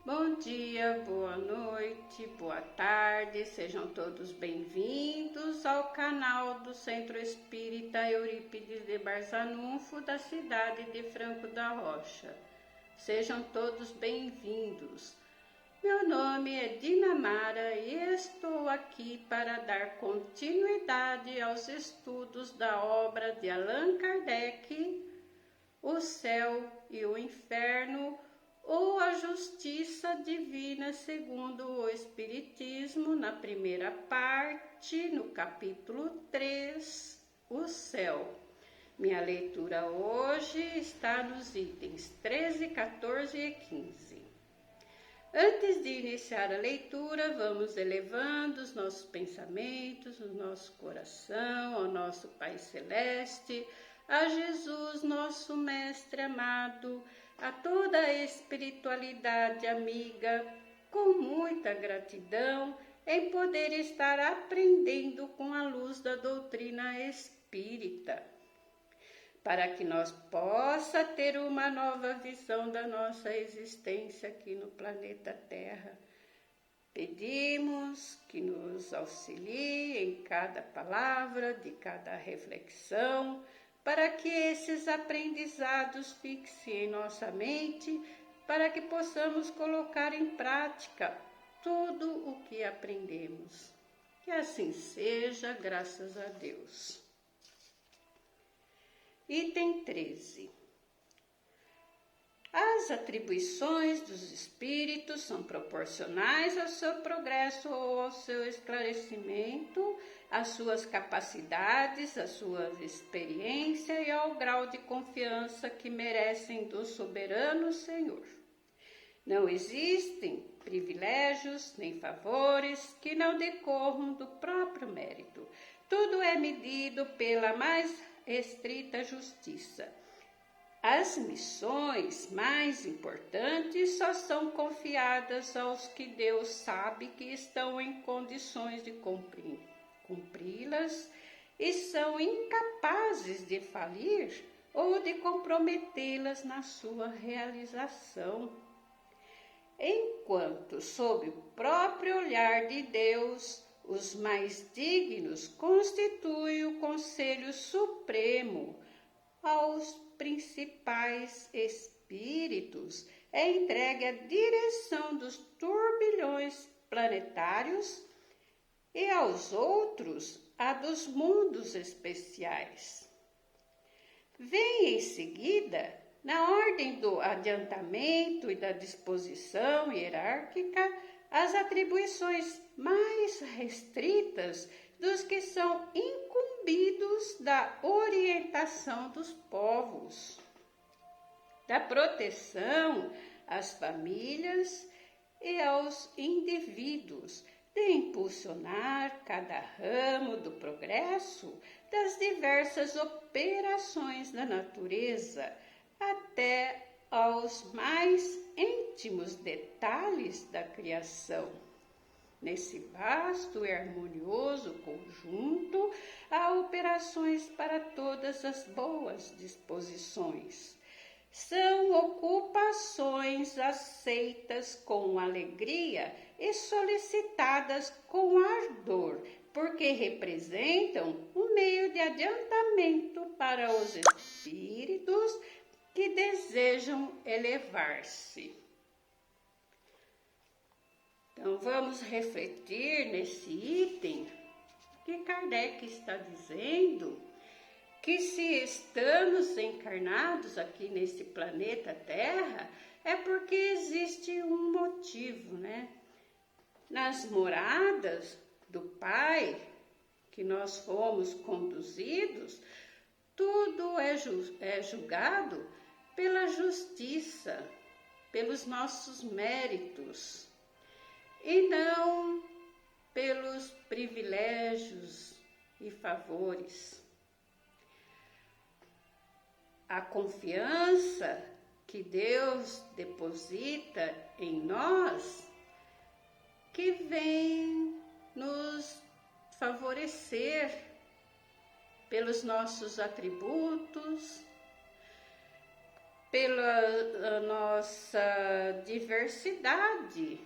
Bom dia, boa noite, boa tarde, sejam todos bem-vindos ao canal do Centro Espírita Eurípides de Barzanufo, da cidade de Franco da Rocha. Sejam todos bem-vindos. Meu nome é Dinamara e estou aqui para dar continuidade aos estudos da obra de Allan Kardec, O Céu e o Inferno, ou a Justiça Divina segundo o Espiritismo, na primeira parte, no capítulo 3, O Céu. Minha leitura hoje está nos itens 13, 14 e 15. Antes de iniciar a leitura, vamos elevando os nossos pensamentos, o nosso coração, ao nosso Pai Celeste, a Jesus, nosso Mestre amado, a toda a espiritualidade amiga, com muita gratidão em poder estar aprendendo com a luz da doutrina espírita, para que nós possa ter uma nova visão da nossa existência aqui no planeta Terra. Pedimos que nos auxilie em cada palavra, de cada reflexão, para que esses aprendizados fixem em nossa mente, para que possamos colocar em prática tudo o que aprendemos. Que assim seja, graças a Deus. Item 13. As atribuições dos espíritos são proporcionais ao seu progresso ou ao seu esclarecimento, às suas capacidades, à sua experiência e ao grau de confiança que merecem do soberano Senhor. Não existem privilégios nem favores que não decorram do próprio mérito. Tudo é medido pela mais estrita justiça. As missões mais importantes só são confiadas aos que Deus sabe que estão em condições de cumpri-las e são incapazes de falir ou de comprometê-las na sua realização. Enquanto, sob o próprio olhar de Deus, os mais dignos constituem o Conselho Supremo, aos principais espíritos é entregue a direção dos turbilhões planetários e aos outros a dos mundos especiais. Vem em seguida, na ordem do adiantamento e da disposição hierárquica, as atribuições mais restritas dos que são incumbidos da orientação dos povos, da proteção às famílias e aos indivíduos, de impulsionar cada ramo do progresso das diversas operações da natureza, até aos mais íntimos detalhes da criação. Nesse vasto e harmonioso conjunto, há operações para todas as boas disposições. São ocupações aceitas com alegria e solicitadas com ardor, porque representam um meio de adiantamento para os espíritos que desejam elevar-se. Então, vamos refletir nesse item que Kardec está dizendo que se estamos encarnados aqui nesse planeta Terra, é porque existe um motivo, né? Nas moradas do Pai, que nós fomos conduzidos, tudo é julgado pela justiça, pelos nossos méritos, e não pelos privilégios e favores. A confiança que Deus deposita em nós, que vem nos favorecer pelos nossos atributos, pela nossa diversidade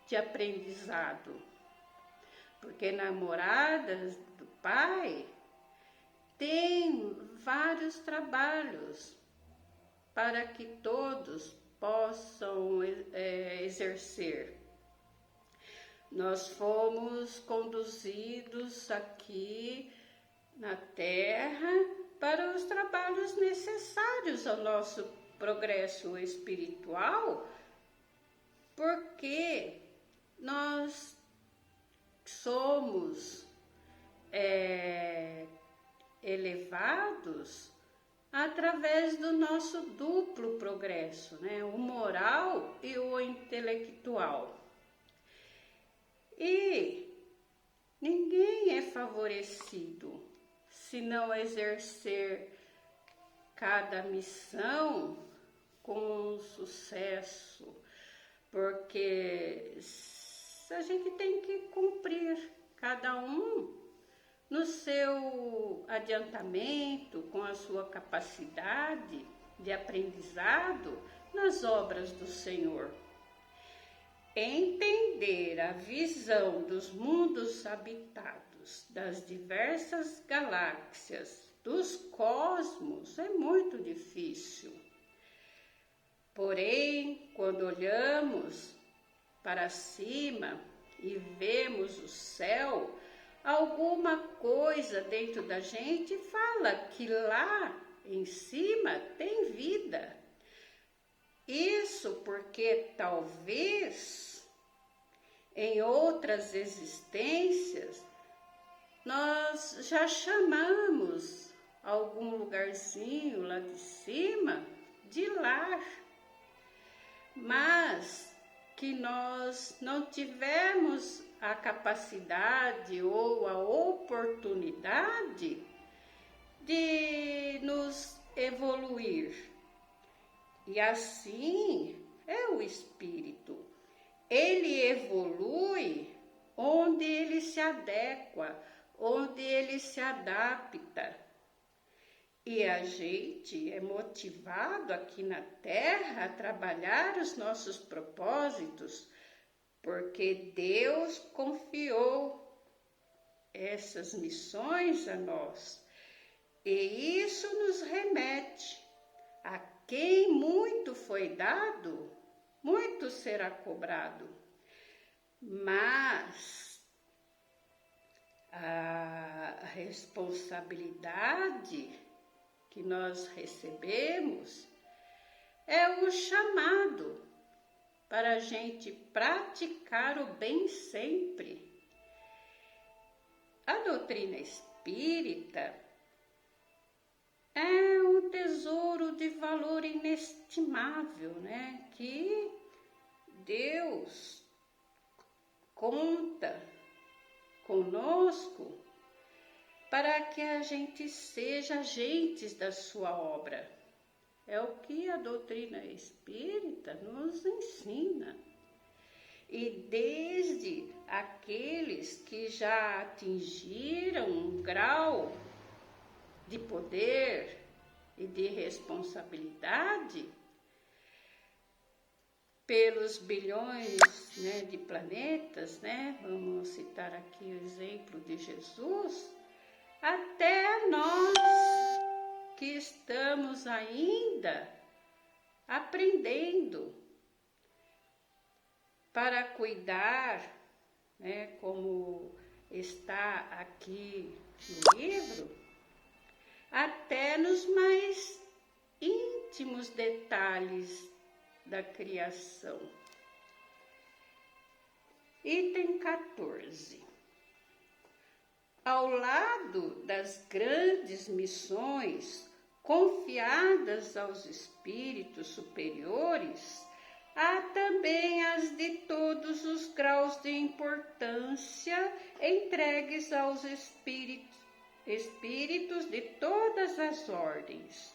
de aprendizado, porque namoradas do Pai tem vários trabalhos para que todos possam exercer. Nós fomos conduzidos aqui na Terra para os trabalhos necessários ao nosso progresso espiritual, porque nós somos elevados através do nosso duplo progresso, né? O moral e o intelectual. E ninguém é favorecido se não exercer cada missão com sucesso, porque a gente tem que cumprir cada um no seu adiantamento, com a sua capacidade de aprendizado nas obras do Senhor. Entender a visão dos mundos habitados, das diversas galáxias, dos cosmos é muito difícil. Porém, quando olhamos para cima e vemos o céu, alguma coisa dentro da gente fala que lá em cima tem vida. Isso porque talvez em outras existências nós já chamamos algum lugarzinho lá de cima de lar, mas que nós não tivemos a capacidade ou a oportunidade de nos evoluir. E assim é o espírito. Ele evolui onde ele se adequa, onde ele se adapta. E a gente é motivado aqui na Terra a trabalhar os nossos propósitos, porque Deus confiou essas missões a nós. E isso nos remete a quem muito foi dado, muito será cobrado. Mas a responsabilidade que nós recebemos é o chamado para a gente praticar o bem sempre. A doutrina espírita é um tesouro de valor inestimável, né? Que Deus conta conosco para que a gente seja agentes da sua obra. É o que a doutrina espírita nos ensina. E desde aqueles que já atingiram um grau de poder e de responsabilidade, pelos bilhões, né, de planetas, né? Vamos citar aqui o exemplo de Jesus, até nós que estamos ainda aprendendo para cuidar, né, como está aqui no livro, até nos mais íntimos detalhes da criação. Item 14. Ao lado das grandes missões confiadas aos espíritos superiores, há também as de todos os graus de importância entregues aos espíritos de todas as ordens.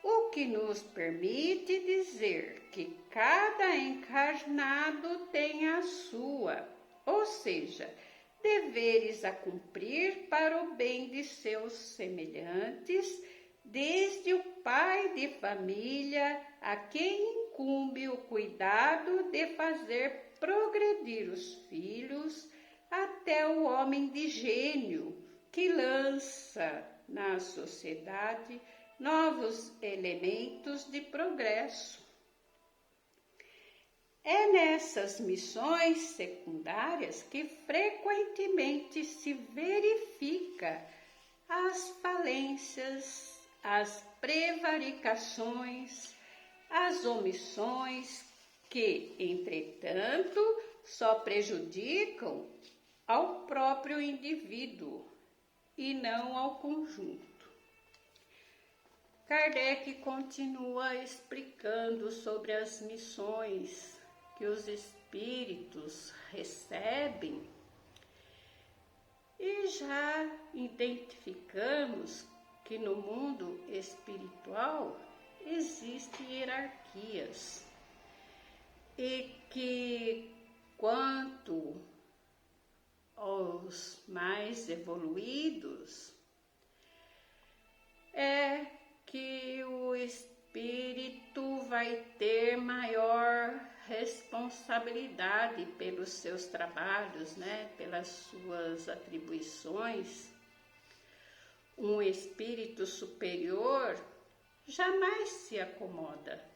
O que nos permite dizer que cada encarnado tem a sua, ou seja, deveres a cumprir para o bem de seus semelhantes, desde o pai de família, a quem incumbe o cuidado de fazer progredir os filhos, até o homem de gênio, que lança na sociedade novos elementos de progresso. É nessas missões secundárias que frequentemente se verifica as falências, as prevaricações, as omissões que, entretanto, só prejudicam ao próprio indivíduo e não ao conjunto. Kardec continua explicando sobre as missões que os espíritos recebem e já identificamos que no mundo espiritual existem hierarquias e que quanto aos mais evoluídos é que o espírito vai ter maior responsabilidade pelos seus trabalhos, pelas suas atribuições. Um espírito superior jamais se acomoda.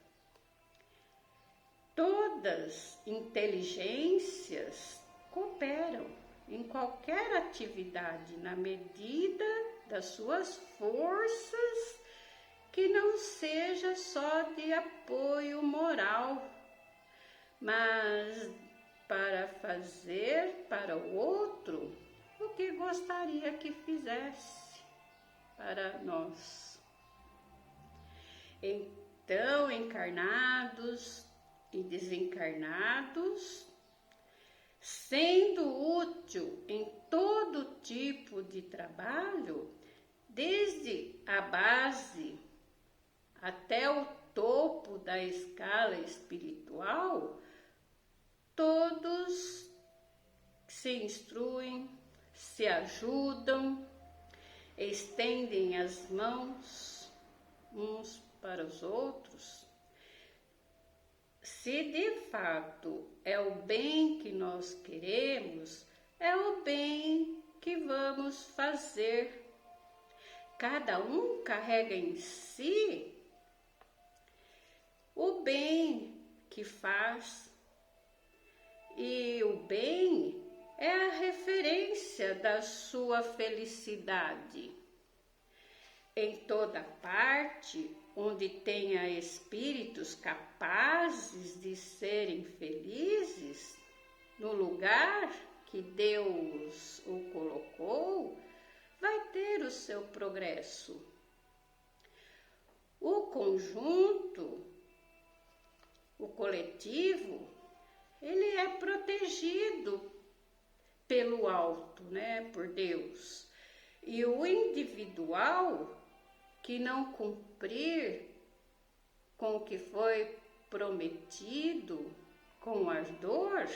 Todas inteligências cooperam em qualquer atividade na medida das suas forças, que não seja só de apoio moral, mas para fazer para o outro o que gostaria que fizesse para nós. Então, encarnados e desencarnados, sendo útil em todo tipo de trabalho, desde a base até o topo da escala espiritual, todos se instruem, se ajudam, estendem as mãos uns para os outros. Se de fato é o bem que nós queremos, é o bem que vamos fazer. Cada um carrega em si o bem que faz, e o bem é a referência da sua felicidade. Em toda parte onde tenha espíritos capazes de serem felizes, no lugar que Deus o colocou, vai ter o seu progresso. O conjunto, o coletivo, ele é protegido pelo alto, por Deus. E o individual que não cumprir com o que foi prometido com ardor,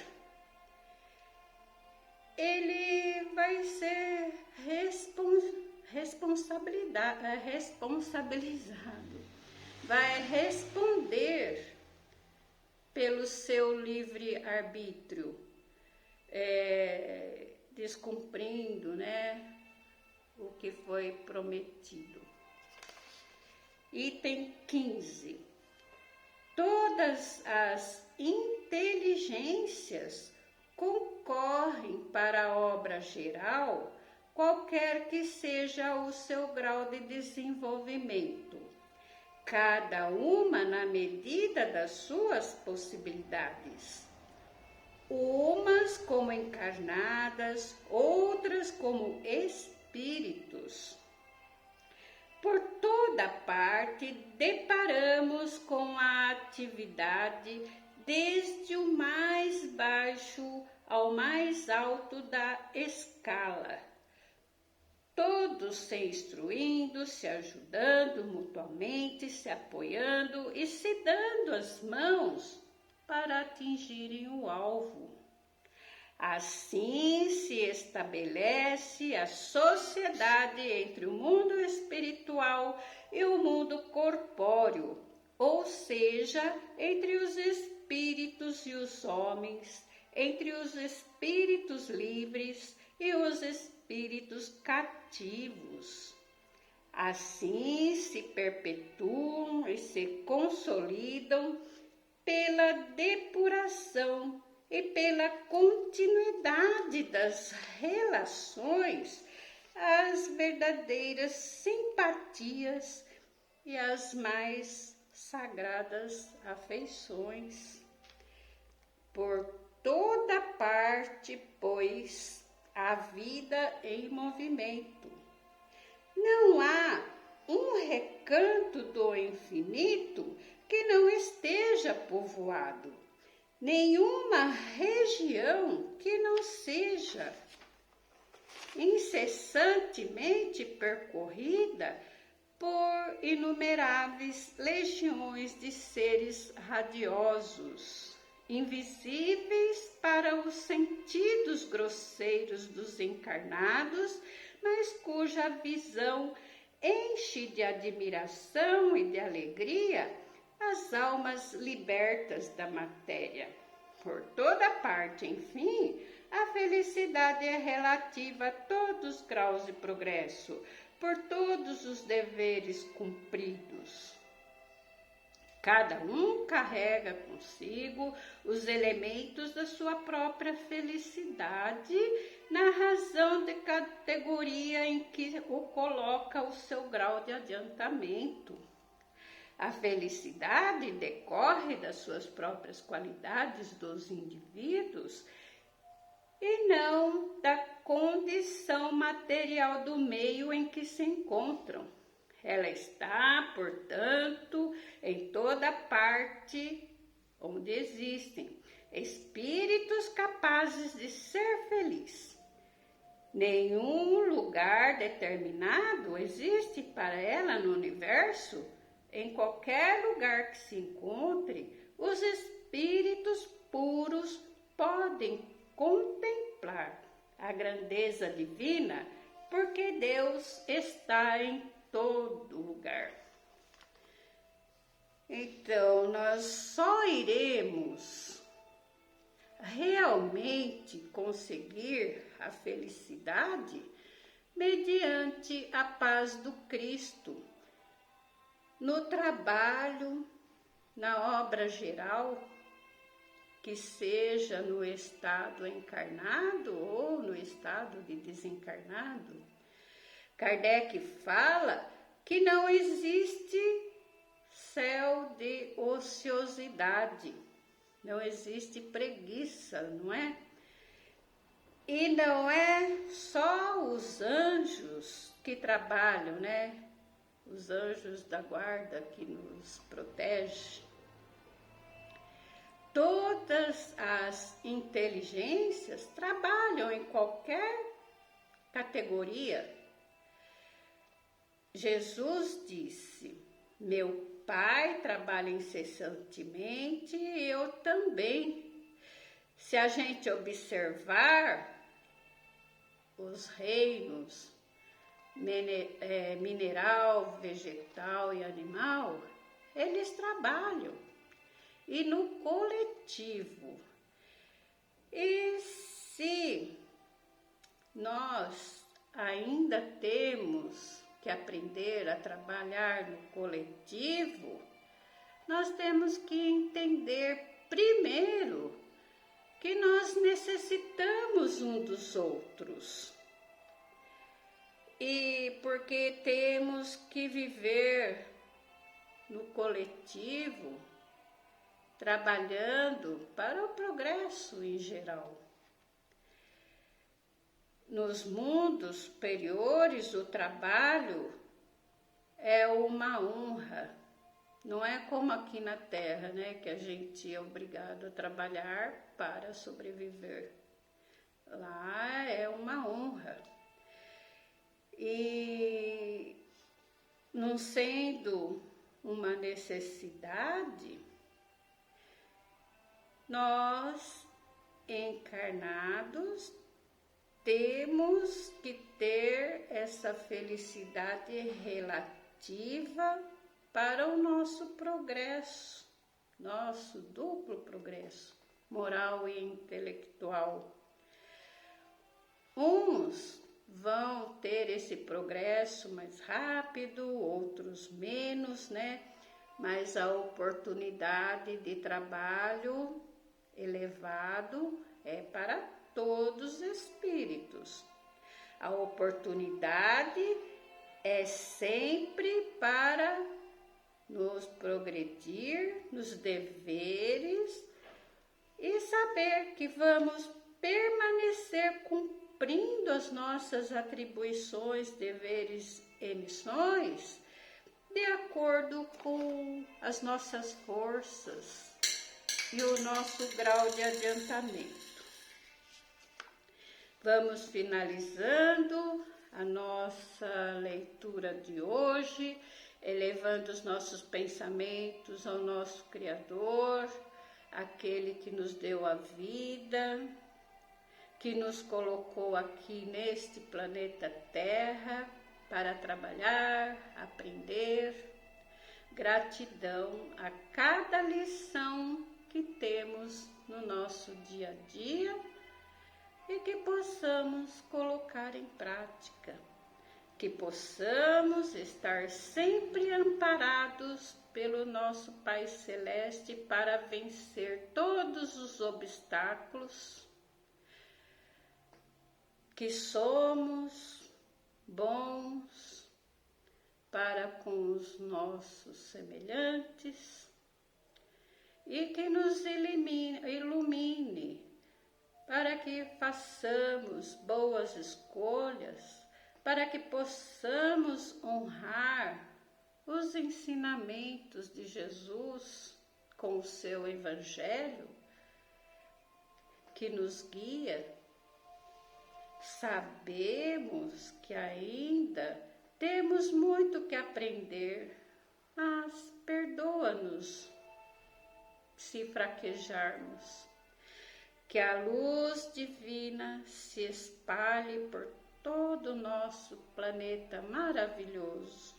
ele vai ser responsabilizado, vai responder pelo seu livre-arbítrio, descumprindo, o que foi prometido. Item 15. Todas as inteligências concorrem para a obra geral, qualquer que seja o seu grau de desenvolvimento, cada uma na medida das suas possibilidades. Umas como encarnadas, outras como espíritos. Por toda parte deparamos com a atividade desde o mais baixo ao mais alto da escala. Todos se instruindo, se ajudando mutuamente, se apoiando e se dando as mãos para atingirem o alvo. Assim se estabelece a sociedade entre o mundo espiritual e o mundo corpóreo, ou seja, entre os espíritos e os homens, entre os espíritos livres e os espíritos cativos. Assim se perpetuam e se consolidam pela depuração e pela continuidade das relações, as verdadeiras simpatias e as mais sagradas afeições. Por toda parte, pois, a vida em movimento. Não há um recanto do infinito que não esteja povoado, nenhuma região que não seja incessantemente percorrida por inumeráveis legiões de seres radiosos, invisíveis para os sentidos grosseiros dos encarnados, mas cuja visão enche de admiração e de alegria as almas libertas da matéria. Por toda parte, enfim, a felicidade é relativa a todos os graus de progresso, por todos os deveres cumpridos. Cada um carrega consigo os elementos da sua própria felicidade, na razão de categoria em que o coloca o seu grau de adiantamento. A felicidade decorre das suas próprias qualidades dos indivíduos e não da condição material do meio em que se encontram. Ela está, portanto, em toda parte onde existem espíritos capazes de ser felizes. Nenhum lugar determinado existe para ela no universo. Em qualquer lugar que se encontre, os espíritos puros podem contemplar a grandeza divina, porque Deus está em todo lugar. Então, nós só iremos realmente conseguir a felicidade mediante a paz do Cristo, no trabalho, na obra geral, que seja no estado encarnado ou no estado de desencarnado. Kardec fala que não existe céu de ociosidade, não existe preguiça, não é? E não é só os anjos que trabalham, né? Os anjos da guarda que nos protegem. Todas as inteligências trabalham em qualquer categoria. Jesus disse: meu Pai trabalha incessantemente e eu também. Se a gente observar os reinos mineral, vegetal e animal, eles trabalham. E no coletivo. E se nós ainda temos que aprender a trabalhar no coletivo, nós temos que entender primeiro que nós necessitamos um dos outros. E porque temos que viver no coletivo, trabalhando para o progresso em geral. Nos mundos superiores, o trabalho é uma honra. Não é como aqui na Terra, né, que a gente é obrigado a trabalhar para sobreviver. Lá é uma honra. E não sendo uma necessidade, nós encarnados, temos que ter essa felicidade relativa para o nosso progresso, nosso duplo progresso, moral e intelectual. Uns vão ter esse progresso mais rápido, outros menos, né? Mas a oportunidade de trabalho elevado é para todos os espíritos. A oportunidade é sempre para nos progredir nos deveres e saber que vamos permanecer cumprindo as nossas atribuições, deveres e missões de acordo com as nossas forças e o nosso grau de adiantamento. Vamos finalizando a nossa leitura de hoje, elevando os nossos pensamentos ao nosso Criador, aquele que nos deu a vida, que nos colocou aqui neste planeta Terra para trabalhar, aprender. Gratidão a cada lição que temos no nosso dia a dia e que possamos colocar em prática, que possamos estar sempre amparados pelo nosso Pai Celeste para vencer todos os obstáculos, que somos bons para com os nossos semelhantes e que nos ilumine para que façamos boas escolhas, para que possamos honrar os ensinamentos de Jesus com o seu Evangelho, que nos guia. Sabemos que ainda temos muito que aprender, mas perdoa-nos se fraquejarmos. Que a luz divina se espalhe por todo o nosso planeta maravilhoso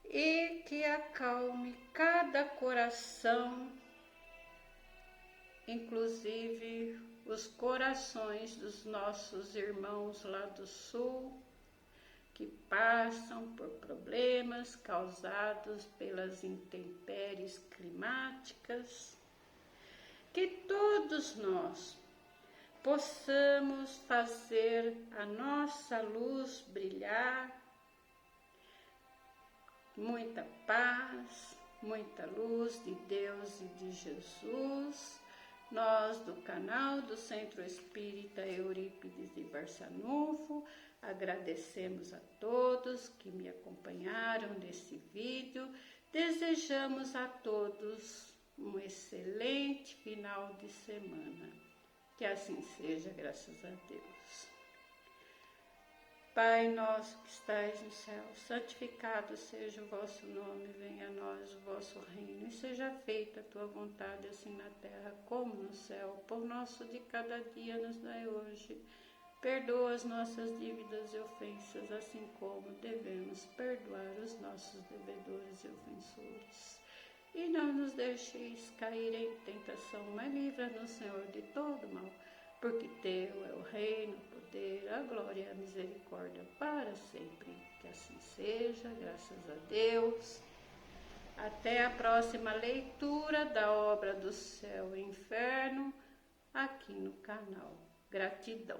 e que acalme cada coração, inclusive os corações dos nossos irmãos lá do sul, que passam por problemas causados pelas intempéries climáticas. Que todos nós possamos fazer a nossa luz brilhar, muita paz, muita luz de Deus e de Jesus. Nós do canal do Centro Espírita Eurípides de Barçanufo agradecemos a todos que me acompanharam nesse vídeo. Desejamos a todos um excelente final de semana. Que assim seja, graças a Deus. Pai nosso que estais no céu, santificado seja o vosso nome, venha a nós o vosso reino, e seja feita a tua vontade, assim na terra como no céu. Pão nosso de cada dia nos dai hoje. Perdoa as nossas dívidas e ofensas, assim como devemos perdoar os nossos devedores e ofensores. E não nos deixeis cair em tentação, mas livra-nos, Senhor, de todo mal, porque teu é o reino, o poder, a glória e a misericórdia para sempre. Que assim seja, graças a Deus. Até a próxima leitura da obra do Céu e Inferno, aqui no canal. Gratidão.